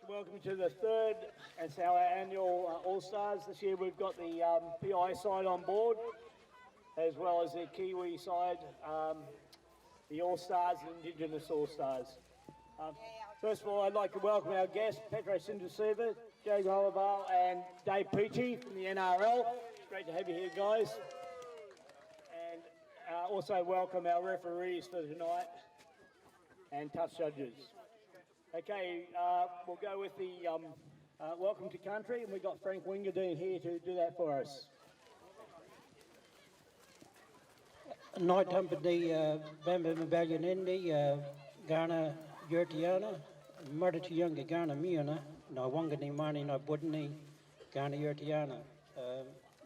welcome you to the third, it's our annual All Stars. This year we've got the PI side on board, as well as the Kiwi side, the All Stars, the Indigenous All Stars. First of all, I'd like to welcome our guests, Petro Sindasiva, Jay Oliver and Dave Peachy from the NRL. Great to have you here, guys. And also welcome our referees for tonight and touch judges. Okay, we'll go with the welcome to country, and we've got Frank Wingadine here to do that for us. Night Tumpadi Bamba Maballion Indi, Ghana Yurtiana, Murder Younger Ghana Miana, no Wangani Mani, no Budni, Ghana Yurtiana.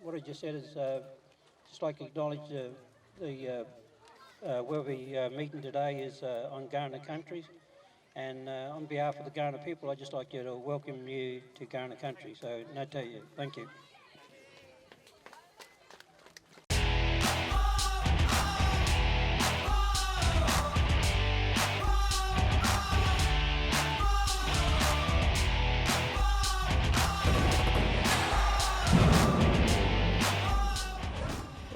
What I just said is just like to acknowledge the where we meeting today is on Ghana country. And on behalf of the Ghana people, I'd just like you to welcome you to Ghana country. So, no tell you. Thank you.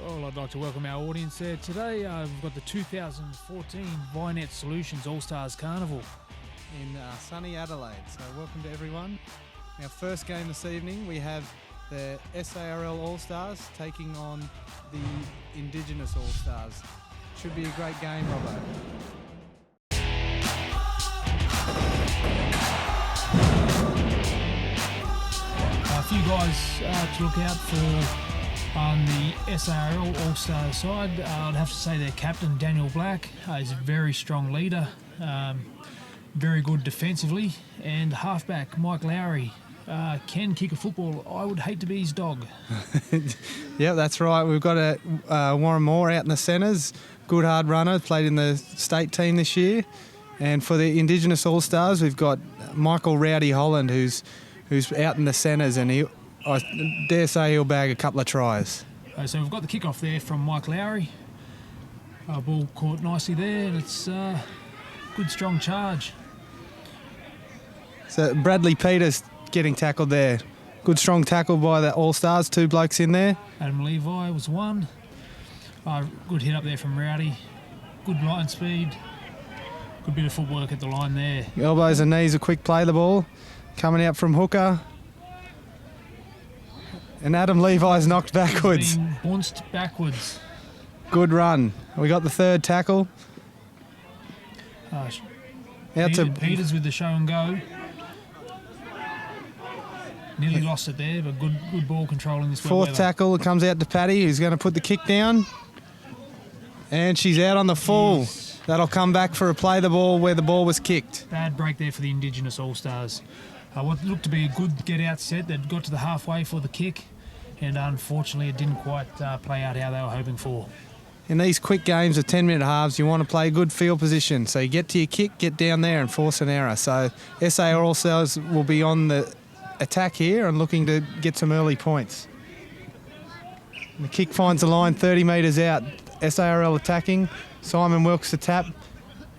Well, I'd like to welcome our audience there today. We've got the 2014 VInet Solutions All Stars Carnival in sunny Adelaide. So welcome to everyone. Our first game this evening, we have the SARL All Stars taking on the Indigenous All Stars. Should be a great game, Robbo. A few guys to look out for on the SARL All Stars side. I'd have to say their captain, Daniel Black, is a very strong leader. Very good defensively, and halfback Mike Lowry can kick a football. I would hate to be his dog. Yeah, that's right. We've got Warren Moore out in the centres, good hard runner, played in the state team this year. And for the Indigenous All Stars, we've got Michael Rowdy Holland, who's out in the centres, and I dare say he'll bag a couple of tries. So we've got the kick-off there from Mike Lowry. Ball caught nicely there, and it's good strong charge. So Bradley Peters getting tackled there. Good strong tackle by the All Stars, two blokes in there. Adam Levi was one. Good hit up there from Rowdy. Good line speed. Good bit of footwork at the line there. Elbows and knees, a quick play the ball. Coming out from hooker. And Adam Levi's knocked backwards. He's been bounced backwards. Good run. We got the third tackle. Peters with the show and go. Nearly lost it there, but good ball controlling this fourth tackle comes out to Paddy, who's going to put the kick down. And she's out on the full. Yes. That'll come back for a play the ball where the ball was kicked. Bad break there for the Indigenous All Stars. What looked to be a good get-out set that got to the halfway for the kick, and unfortunately it didn't quite play out how they were hoping for. In these quick games of 10-minute halves, you want to play good field position. So you get to your kick, get down there and force an error. So SA All Stars will be on the attack here and looking to get some early points. And the kick finds the line 30 metres out. SARL attacking. Simon Wilkes to tap.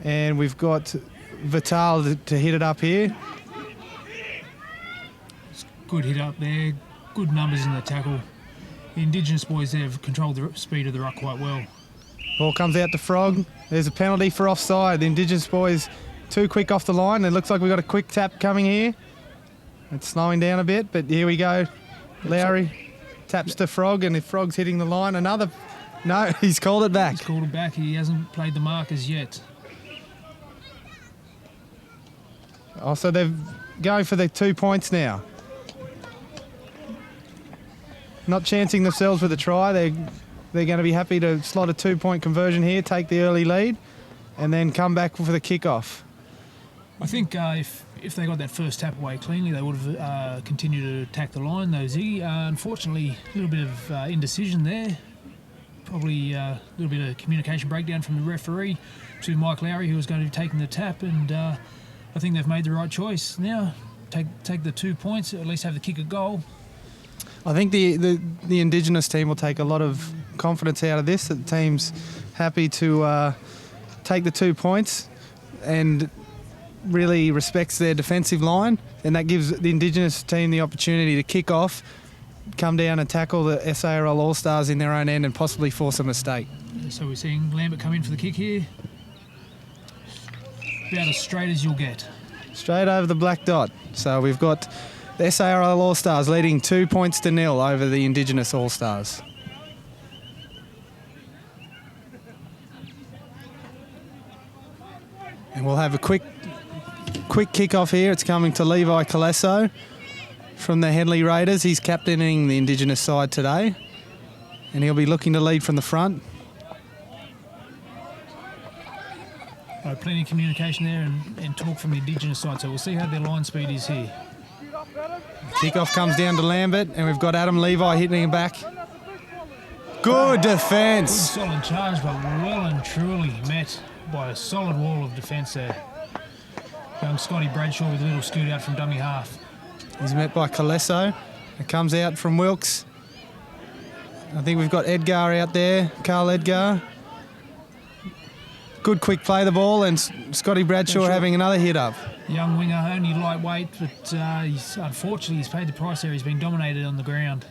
And we've got Vital to hit it up here. Good hit up there. Good numbers in the tackle. The Indigenous boys there have controlled the speed of the ruck quite well. Ball comes out to Frog. There's a penalty for offside. The Indigenous boys too quick off the line. It looks like we've got a quick tap coming here. It's slowing down a bit, but here we go. Lowry taps to Frog, and if Frog's hitting the line, another... No, he's called it back. He's called it back. He hasn't played the mark as yet. Oh, so they're going for the 2 points now. Not chancing themselves with a try. They're going to be happy to slot a 2-point conversion here, take the early lead, and then come back for the kickoff. I think if they got that first tap away cleanly, they would have continued to attack the line, though, Ziggy. Unfortunately, a little bit of indecision there. Probably a little bit of communication breakdown from the referee to Mike Lowry, who was going to be taking the tap, and I think they've made the right choice now. Take the 2 points, at least have the kick a goal. I think the Indigenous team will take a lot of confidence out of this. The team's happy to take the 2 points, and really respects their defensive line, and that gives the Indigenous team the opportunity to kick off, come down and tackle the SARL All Stars in their own end and possibly force a mistake. So we're seeing Lambert come in for the kick here. About as straight as you'll get. Straight over the black dot. So we've got the SARL All Stars leading 2-0 over the Indigenous All Stars. And we'll have a quick kick-off here. It's coming to Levi Colesso from the Henley Raiders. He's captaining the Indigenous side today, and he'll be looking to lead from the front. Plenty of communication there and talk from the Indigenous side, so we'll see how their line speed is here. Kick-off comes down to Lambert, and we've got Adam Levi hitting him back. Good defence. Good solid charge, but well and truly met by a solid wall of defence there. Young Scotty Bradshaw with a little scoot out from dummy half. He's met by Colesso. It comes out from Wilkes. I think we've got Edgar out there, Carl Edgar. Good quick play the ball, and Scotty Bradshaw having another hit up. Young winger, only lightweight, but unfortunately he's paid the price there. He's been dominated on the ground.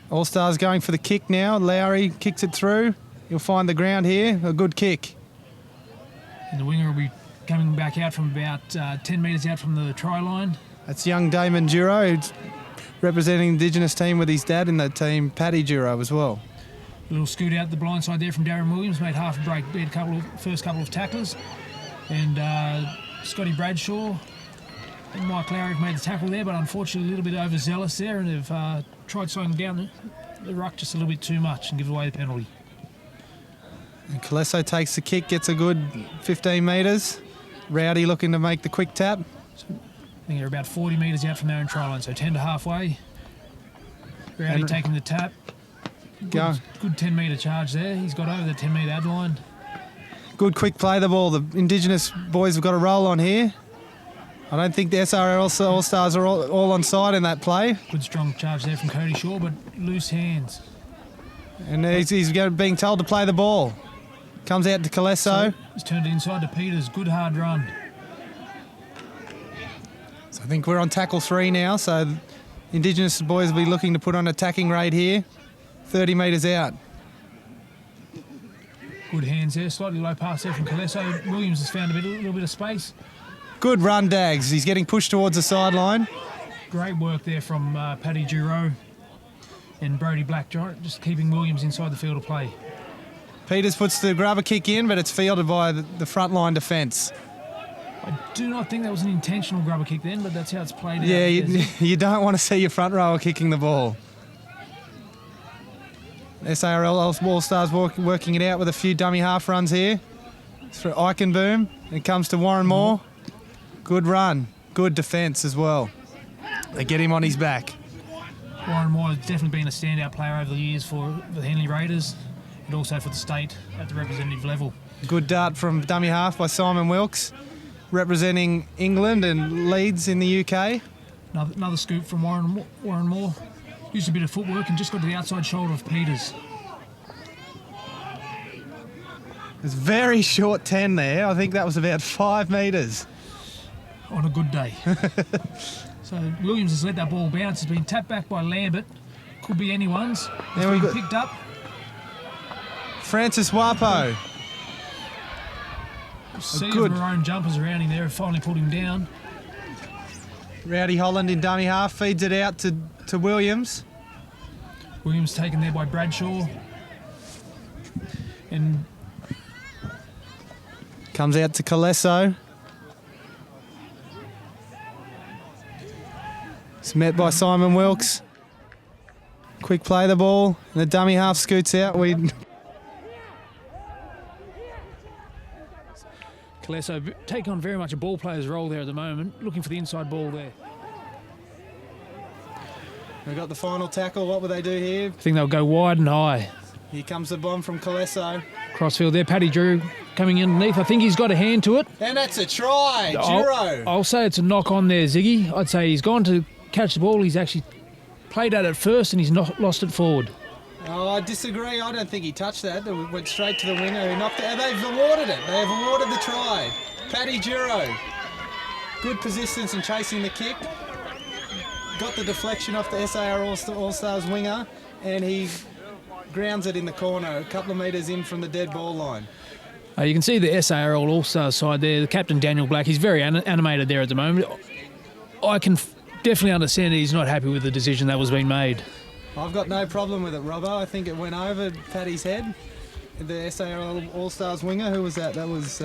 All Stars going for the kick now. Lowry kicks it through. He'll find the ground here. A good kick. And the winger will be coming back out from about 10 metres out from the try line. That's young Damon Duro, who's representing the Indigenous team with his dad in the team, Paddy Duro, as well. A little scoot out the blind side there from Darren Williams, made half a break, beat first couple of tacklers. And Scotty Bradshaw and Mike Lowry have made the tackle there, but unfortunately a little bit overzealous there, and have tried slowing down the ruck just a little bit too much and give away the penalty. And Colesso takes the kick, gets a good 15 metres. Rowdy looking to make the quick tap. I think they're about 40 metres out from their own try line, so 10 to halfway. Rowdy taking the tap. Good 10-metre charge there. He's got over the 10-metre ad line. Good quick play the ball. The Indigenous boys have got a roll on here. I don't think the SRL All Stars are all on side in that play. Good strong charge there from Cody Shaw, but loose hands. And he's being told to play the ball. Comes out to Colesso. So he's turned inside to Peters. Good hard run. So I think we're on tackle 3 now. So Indigenous boys will be looking to put on attacking raid here. 30 metres out. Good hands there. Slightly low pass there from Colesso. Williams has found a little bit of space. Good run, Dags. He's getting pushed towards the sideline. Great work there from Paddy Duro and Brody Black, just keeping Williams inside the field of play. Peters puts the grubber kick in, but it's fielded by the front line defence. I do not think that was an intentional grubber kick then, but that's how it's played out. Yeah, you don't want to see your front rower kicking the ball. SARL All Stars working it out with a few dummy half runs here. It's for Eichenboom. It comes to Warren Moore. Good run. Good defence as well. They get him on his back. Warren Moore has definitely been a standout player over the years for the Henley Raiders and also for the state at the representative level. Good dart from dummy half by Simon Wilkes, representing England and Leeds in the UK. Another scoop from Warren Moore. Used a bit of footwork and just got to the outside shoulder of Peters. It's very short 10 there. I think that was about 5 metres. On a good day. So Williams has let that ball bounce. It's been tapped back by Lambert. Could be anyone's. It's been picked up. Francis Wapo. Sea of maroon jumpers around him there have finally pulled him down. Rowdy Holland in dummy half feeds it out to Williams. Williams taken there by Bradshaw. And comes out to Colesso. It's met by Simon Wilkes. Quick play the ball, and the dummy half scoots out. Colesso taking on very much a ball player's role there at the moment, looking for the inside ball there. We've got the final tackle. What will they do here? I think they'll go wide and high. Here comes the bomb from Colesso. Crossfield there, Paddy Drew coming underneath. I think he's got a hand to it. And that's a try, Duro. I'll say it's a knock on there, Ziggy. I'd say he's gone to catch the ball. He's actually played at it first and he's lost it forward. Oh, I disagree. I don't think he touched that. It went straight to the winger who knocked it. They've awarded it. They have awarded the try. Paddy Duro. Good persistence in chasing the kick. Got the deflection off the SAR All Stars winger, and he grounds it in the corner, a couple of metres in from the dead ball line. You can see the SARL All Stars side there. The captain, Daniel Black, he's very animated there at the moment. I can definitely understand that he's not happy with the decision that was being made. I've got no problem with it, Robbo. I think it went over Paddy's head. The SAR All Stars winger, who was that? That was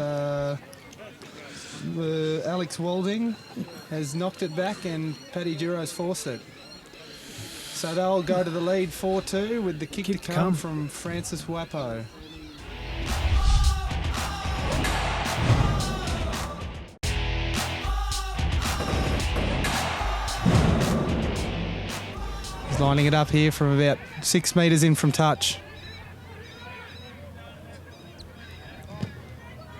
Alex Walding has knocked it back, and Paddy Duro's forced it. So they'll go to the lead 4-2 with the kick to come from Francis Wapo. He's lining it up here from about 6 metres in from touch.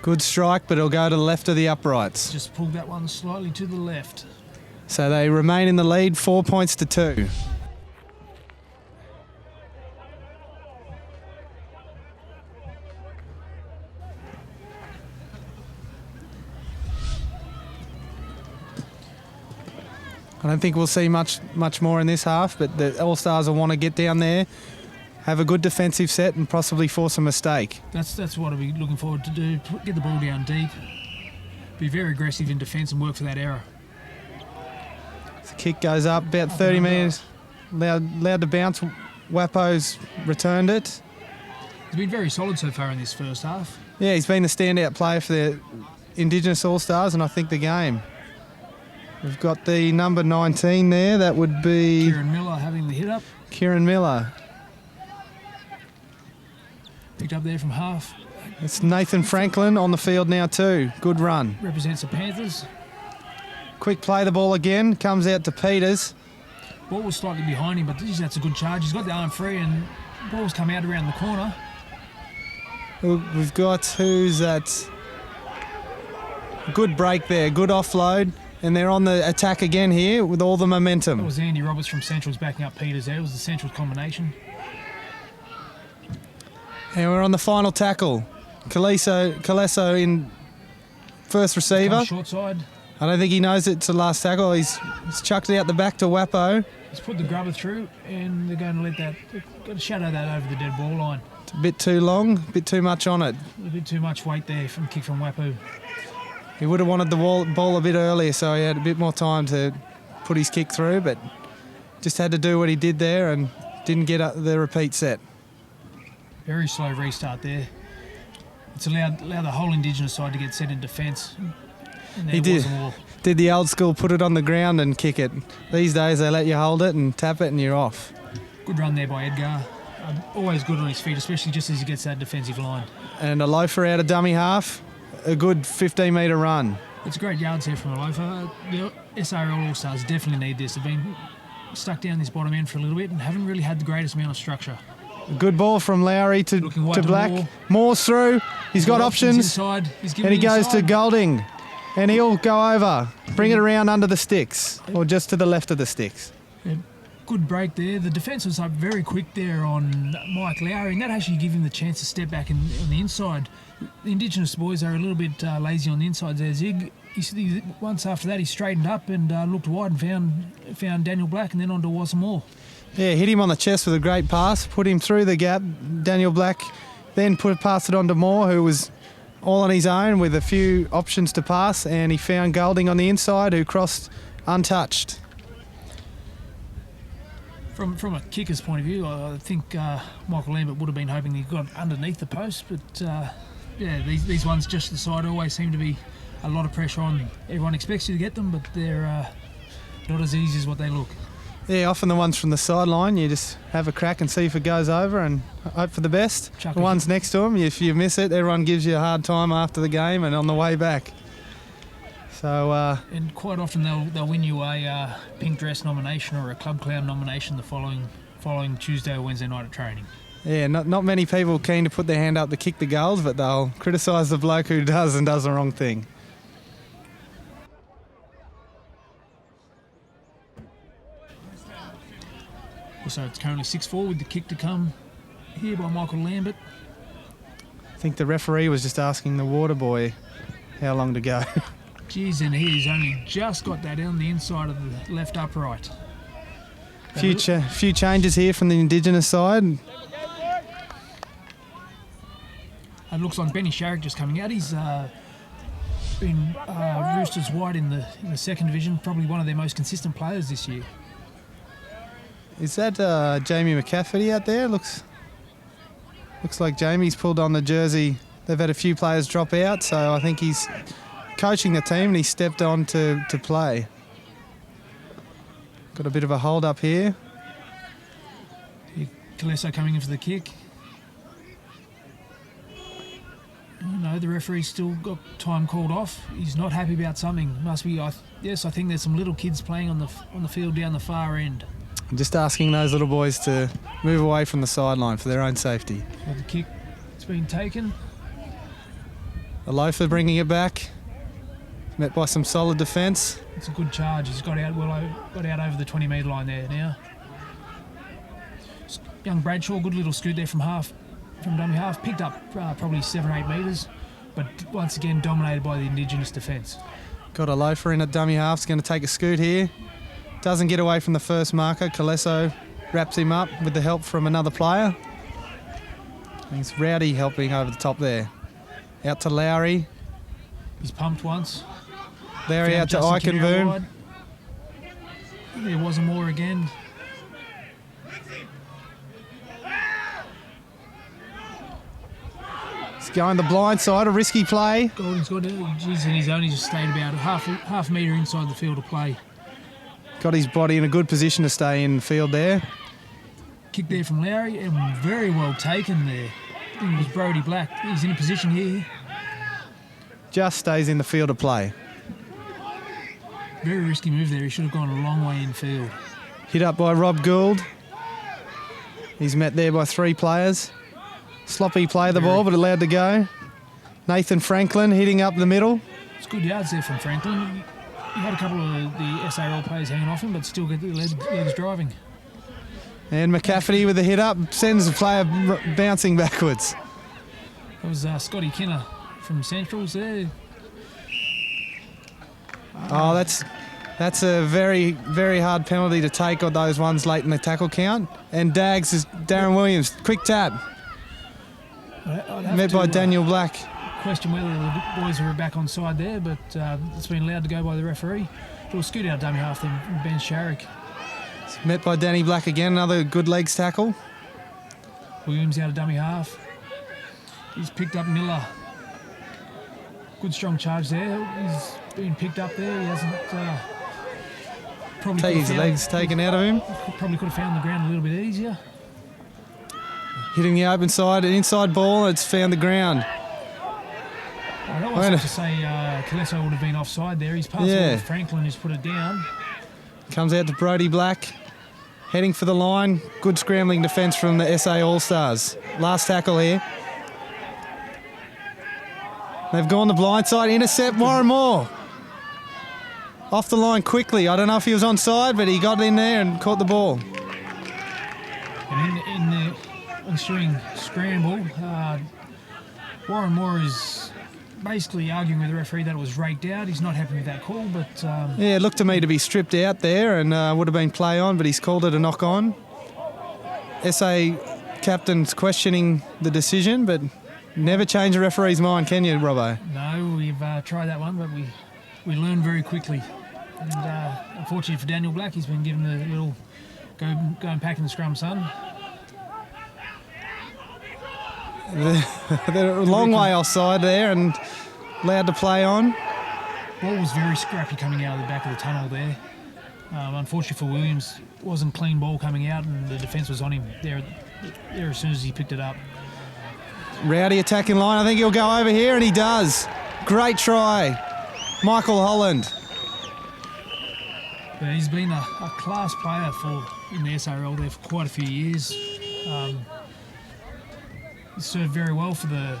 Good strike, but it'll go to the left of the uprights. Just pulled that one slightly to the left. So they remain in the lead, 4 points to 2. I don't think we'll see much more in this half, but the All Stars will want to get down there, have a good defensive set, and possibly force a mistake. That's what I'll be looking forward to do. Get the ball down deep, be very aggressive in defence, and work for that error. The kick goes up about 30 metres, allowed to bounce. Wapo's returned it. He's been very solid so far in this first half. Yeah, he's been the standout player for the Indigenous All Stars, and I think the game. We've got the number 19 there. That would be Kieran Miller having the hit up. Kieran Miller. Picked up there from half. It's Nathan Franklin on the field now too. Good run. Represents the Panthers. Quick play the ball again. Comes out to Peters. Ball was slightly behind him, but that's a good charge. He's got the arm free, and ball's come out around the corner. We've got, who's that? Good break there. Good offload. And they're on the attack again here with all the momentum. That was Andy Roberts from Central's backing up Peters there. It was the Central combination. And we're on the final tackle. Calesso in first receiver. Short side. I don't think he knows it's the last tackle. He's chucked it out the back to Wapo. He's put the grubber through, and they're going to let that, got to shadow that over the dead ball line. It's a bit too long, a bit too much on it. A bit too much weight there from kick from Wapo. He would have wanted the ball a bit earlier, so he had a bit more time to put his kick through, but just had to do what he did there and didn't get the repeat set. Very slow restart there. It's allowed the whole Indigenous side to get set in defence. He did the old school, put it on the ground and kick it. These days they let you hold it and tap it and you're off. Good run there by Edgar. Always good on his feet, especially just as he gets that defensive line. And a loafer out of dummy half. A good 15-metre run. It's great yards here from a loafer. The SARL All Stars definitely need this. They've been stuck down this bottom end for a little bit and haven't really had the greatest amount of structure. A good ball from Lowry to Black. Moore's through. He's got options. Inside. And he goes to Golding. And he'll go over. Bring it around under the sticks. Or just to the left of the sticks. Yeah, good break there. The defence was up very quick there on Mike Lowry, and that actually gave him the chance to step back on the inside. The Indigenous boys are a little bit lazy on the inside there. Zig, once after that, he straightened up and looked wide and found Daniel Black, and then on to Wassamore. Yeah, hit him on the chest with a great pass, put him through the gap. Daniel Black then passed it on to Moore, who was all on his own with a few options to pass, and he found Golding on the inside, who crossed untouched. From a kicker's point of view, I think Michael Lambert would have been hoping he got underneath the post, but yeah, these ones just to the side always seem to be a lot of pressure on. Everyone expects you to get them, but they're not as easy as what they look. Yeah, often the ones from the sideline, you just have a crack and see if it goes over and hope for the best. The ones next to them, if you miss it, everyone gives you a hard time after the game and on the way back. So and quite often they'll win you a pink dress nomination or a club clown nomination the following Tuesday or Wednesday night at training. Yeah, not many people keen to put their hand up to kick the goals, but they'll criticise the bloke who does the wrong thing. So it's currently 6-4 with the kick to come here by Michael Lambert. I think the referee was just asking the water boy how long to go. Geez, and he's only just got that on the inside of the left upright. Few changes here from the Indigenous side. It looks like Benny Sharrock just coming out. He's been Roosters wide in the second division, probably one of their most consistent players this year. Is that Jamie McCafferty out there? Looks like Jamie's pulled on the jersey. They've had a few players drop out, so I think he's coaching the team and he stepped on to play. Got a bit of a hold up here. Calesso coming in for the kick. No, the referee's still got time called off. He's not happy about something. Must be. Yes, I think there's some little kids playing on the field down the far end. I'm just asking those little boys to move away from the sideline for their own safety. Well, the kick, it's been taken. The loafer bringing it back. Met by some solid defence. It's a good charge. He's got out over the 20-metre line there now. Young Bradshaw, good little scoot there from dummy half. Picked up probably 7 or 8 metres, but once again dominated by the Indigenous defence. Got a loafer in at dummy half. He's going to take a scoot here. Doesn't get away from the first marker. Calesso wraps him up with the help from another player. It's Rowdy helping over the top there. Out to Lowry. He's pumped once. Lowry out to Eichenboom. There wasn't more again. He's going the blind side, a risky play. Golden's got it. Geez, and he's only just stayed about half metre inside the field of play. Got his body in a good position to stay in the field there. Kick there from Lowry and very well taken there. I think it was Brodie Black. He's in a position here. Just stays in the field of play. Very risky move there. He should have gone a long way in field. Hit up by Rob Gould. He's met there by 3 players. Sloppy play the ball, but allowed to go. Nathan Franklin hitting up the middle. It's good yards there from Franklin. He had a couple of the SARL players hanging off him, but still get the legs driving. And McCafferty with the hit up sends the player bouncing backwards. That was Scotty Kinner from Centrals there. Oh, that's a very, very hard penalty to take on those ones late in the tackle count. And Dags is Darren Williams. Quick tap. Met by Daniel Black. Question whether the boys were back on side there, but it's been allowed to go by the referee. It'll scoot out dummy half then Ben Sharrock. Met by Danny Black again, another good legs tackle. Williams out of dummy half. He's picked up Miller. Good strong charge there. He's been picked up there. He hasn't probably Take his legs taken out of him. Probably could have found the ground a little bit easier. Hitting the open side, an inside ball, it's found the ground. I don't want to say Calesso would have been offside there. He's passed it to Franklin, who's put it down. Comes out to Brodie Black. Heading for the line. Good scrambling defence from the SA All Stars. Last tackle here. They've gone the blind side. Intercept Warren Moore. Off the line quickly. I don't know if he was onside, but he got in there and caught the ball. And in the ensuing scramble, Warren Moore is basically arguing with the referee that it was raked out. He's not happy with that call, but... yeah, it looked to me to be stripped out there and would have been play on, but he's called it a knock on. SA captain's questioning the decision, but never change a referee's mind, can you, Robbo? No, we've tried that one, but we learn very quickly. And unfortunately for Daniel Black, he's been given a little go and pack in the scrum, son. They're a long way offside there and allowed to play on. Ball was very scrappy coming out of the back of the tunnel there. Unfortunately for Williams, it wasn't clean ball coming out and the defence was on him there as soon as he picked it up. Rowdy attacking line. I think he'll go over here, and he does. Great try. Michael Holland. Yeah, he's been a class player in the SRL there for quite a few years. He served very well for the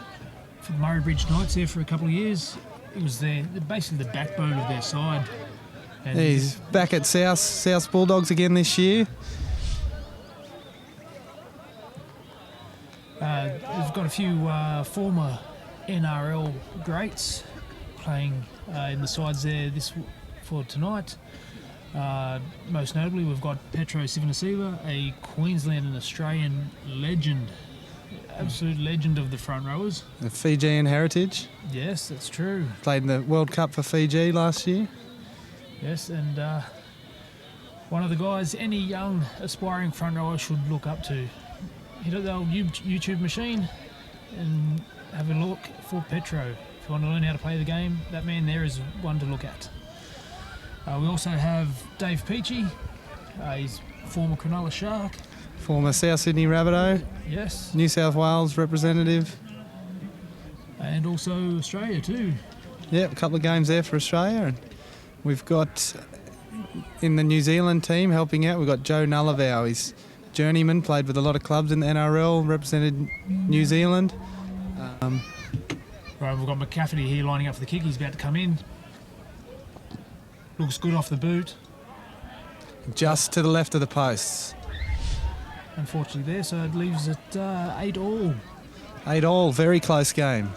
Murray Bridge Knights there for a couple of years. He was basically the backbone of their side. And he's back at South Bulldogs again this year. We've got a few former NRL greats playing in the sides there for tonight. Most notably, we've got Petro Sivanasiva, a Queensland and Australian legend, absolute legend of the front rowers. The Fijian heritage. Yes, that's true. Played in the World Cup for Fiji last year. Yes, and one of the guys any young aspiring front rower should look up to. Hit up the old YouTube machine and have a look for Petro. If you want to learn how to play the game, that man there is one to look at. We also have Dave Peachy. He's former Cronulla Shark. Former South Sydney Rabbitoh. Yes. New South Wales representative. And also Australia too. Yep, a couple of games there for Australia. And we've got in the New Zealand team helping out, we've got Joe Nullavau. He's journeyman, played with a lot of clubs in the NRL, represented New Zealand. Right, we've got McCafferty here lining up for the kick. He's about to come in. Looks good off the boot. Just to the left of the posts. Unfortunately there, so it leaves it 8-all. 8-all, very close game.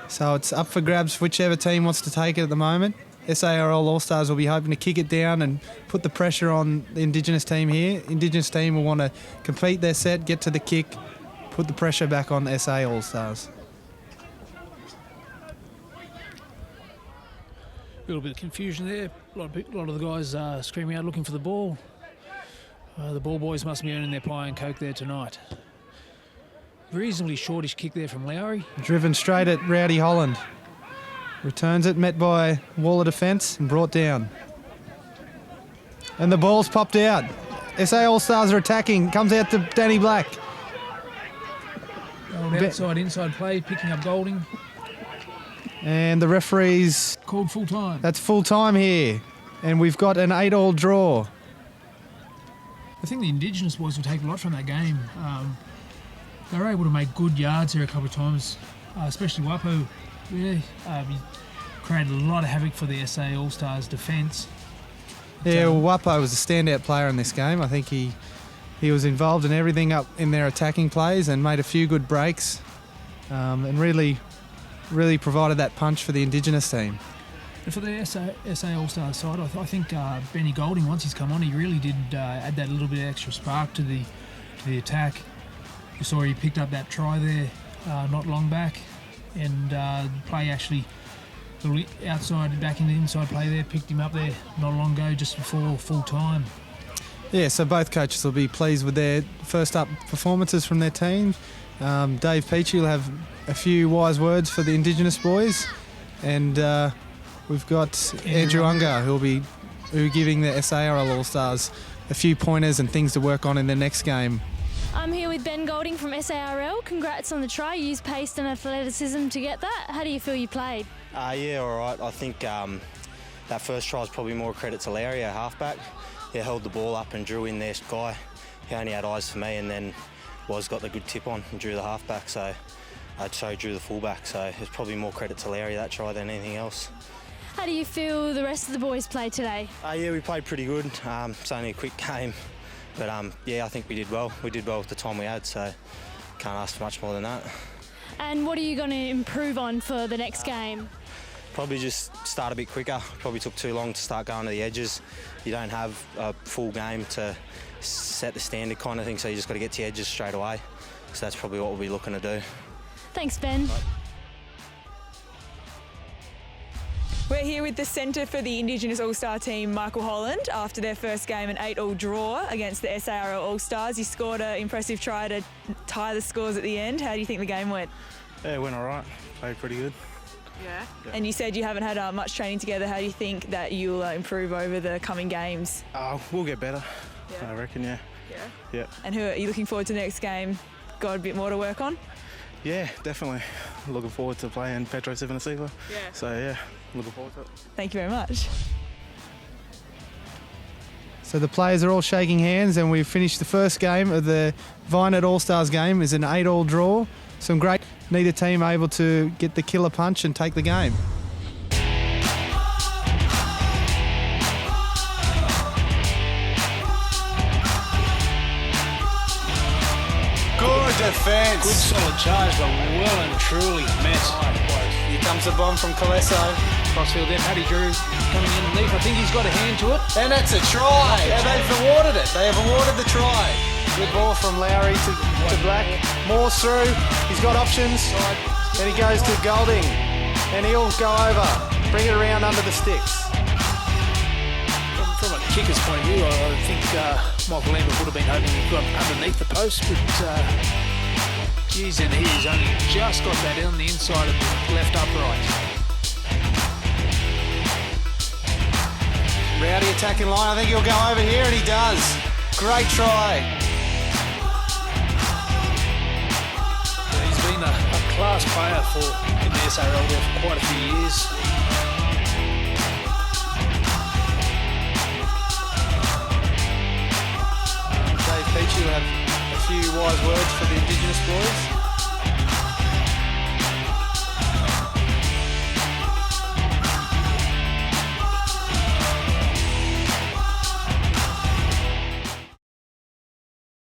So it's up for grabs whichever team wants to take it at the moment. SARL All Stars will be hoping to kick it down and put the pressure on the Indigenous team here. Indigenous team will want to complete their set, get to the kick, put the pressure back on SA All Stars. A little bit of confusion there. A lot of the guys screaming out looking for the ball. The ball boys must be earning their pie and coke there tonight. Reasonably shortish kick there from Lowry. Driven straight at Rowdy Holland. Returns it, met by wall of defence and brought down. And the ball's popped out. SA All Stars are attacking. Comes out to Danny Black. Old outside inside play, picking up Golding. And the referees Called full time. That's full time here. And we've got an 8-all draw. I think the Indigenous boys will take a lot from that game. They were able to make good yards there a couple of times, especially Wapo. Really, he created a lot of havoc for the SA All Stars defence. Yeah, well, Wapo was a standout player in this game. I think he was involved in everything up in their attacking plays and made a few good breaks, and really provided that punch for the Indigenous team. And for the SA All Stars side, I think Benny Golding, once he's come on, he really did add that little bit of extra spark to the attack. You saw he picked up that try there not long back, and play actually the outside back in the inside play there picked him up there not long ago, just before full time. Yeah, so both coaches will be pleased with their first up performances from their team. Dave Peachy will have a few wise words for the Indigenous boys, and we've got Andrew Unger who'll be giving the SARL All Stars a few pointers and things to work on in their next game. I'm here with Ben Golding from SARL. Congrats on the try. You used pace and athleticism to get that. How do you feel you played? Yeah, all right. I think that first try was probably more credit to Lowry, our halfback. He held the ball up and drew in their guy. He only had eyes for me, and then got the good tip on and drew the halfback. So I drew the fullback. So it's probably more credit to Lowry that try than anything else. How do you feel the rest of the boys played today? Yeah, we played pretty good. It's only a quick game. But yeah, I think we did well. We did well with the time we had, so can't ask for much more than that. And what are you going to improve on for the next game? Probably just start a bit quicker. Probably took too long to start going to the edges. You don't have a full game to set the standard kind of thing, so you just got to get to the edges straight away. So that's probably what we'll be looking to do. Thanks, Ben. Right. We're here with the centre for the Indigenous All-Star team, Michael Holland, after their first game, an 8-all draw against the SARL All-Stars. You scored an impressive try to tie the scores at the end. How do you think the game went? Yeah, it went all right. Played pretty good. Yeah. And you said you haven't had much training together. How do you think that you'll improve over the coming games? We'll get better, Yeah. I reckon, yeah. Yeah? And who are you looking forward to the next game? Got a bit more to work on? Yeah, definitely. Looking forward to playing Petro Sivanasiva. Yeah. So, yeah, looking forward to it. Thank you very much. So the players are all shaking hands, and we've finished the first game of the VInet All Stars game. Is an 8-all draw. Some great, neither team able to get the killer punch and take the game. Gorgeous. defence. Good solid charge, but well and truly met. Here comes the bomb from Colesso. Crossfield then, Paddy Drew coming in underneath. I think he's got a hand to it. And that's a try. And they've awarded it. They have awarded the try. Good ball from Lowry to Black. Moore's through. He's got options. And he goes to Golding. And he'll go over. Bring it around under the sticks. From a kicker's point of view, I think Michael Lambert would have been hoping he got underneath the post, but geez, and he's only just got that on the inside of the left upright. Rowdy attacking line. I think he'll go over here, and he does. Great try. He's been a class player in the SARL there for quite a few years. Dave Peachy will have a few wise words for the Indigenous boys.